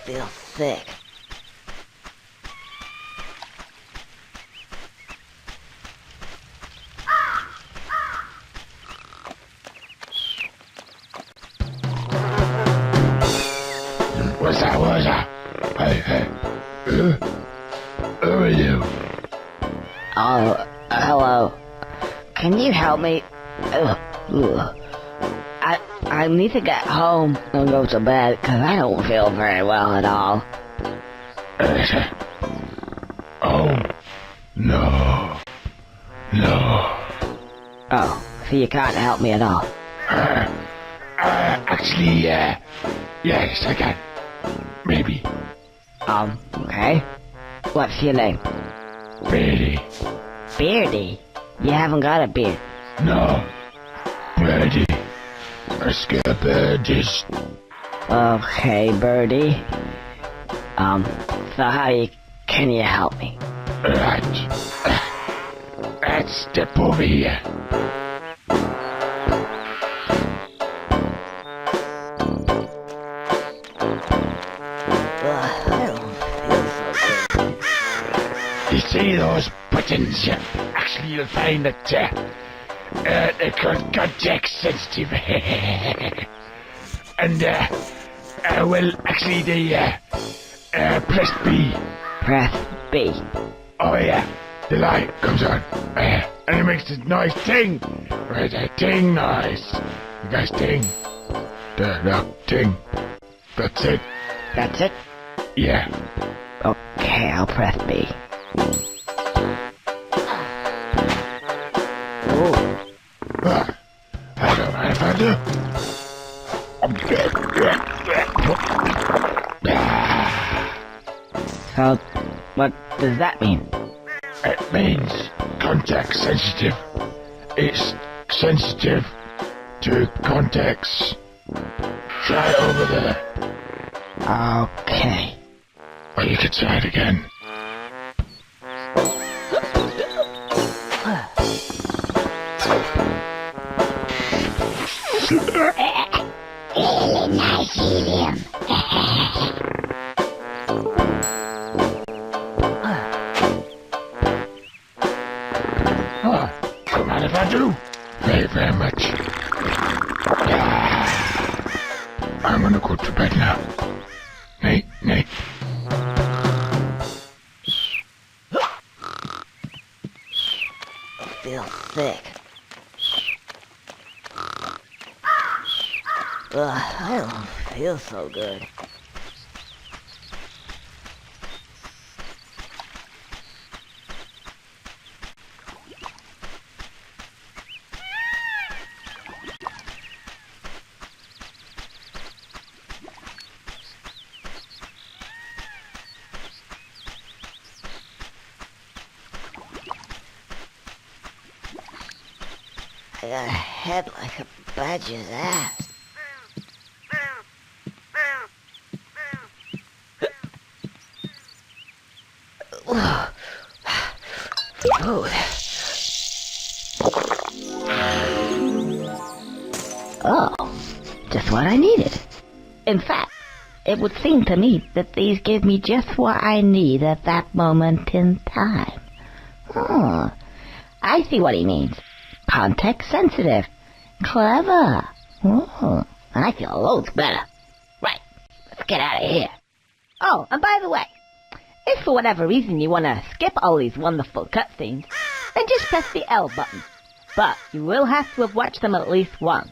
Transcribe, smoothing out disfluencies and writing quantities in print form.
feel sick. What's that? Hey, who are you? Oh, hello. Can you help me? I need to get home and go to bed because I don't feel very well at all. Oh, no. Oh, so you can't help me at all? Actually, yes, I can. Maybe. Okay. What's your name? Birdy. Beardy? You haven't got a beard. No. Birdy. I scare birdies. Okay, Birdie. So can you help me? Right. Let's step over here. I don't feel so good. You see those buttons? Actually, you'll find that they're context sensitive. And, well, actually, they, press B. Press B. Oh, yeah. The light comes on. And it makes this nice ting. Right, a ting noise. You guys ting. The ting. That's it. That's it? Yeah. Okay, I'll press B. Ooh. I don't mind if I do. So, what does that mean? It means context sensitive. It's sensitive to context. Try it over there. Okay. Or you could try it again. Nice helium. Come on if I do. Very, very much. I'm gonna go to bed now. Night. I feel sick. I don't feel so good. I got a head like a badger's ass. Oh, just what I needed. In fact, it would seem to me that these give me just what I need at that moment in time. I see what he means. Context sensitive. Clever. I feel loads better. Right, let's get out of here. Oh, and by the way, if for whatever reason you want to skip all these wonderful cutscenes, then just press the L button. But you will have to have watched them at least once.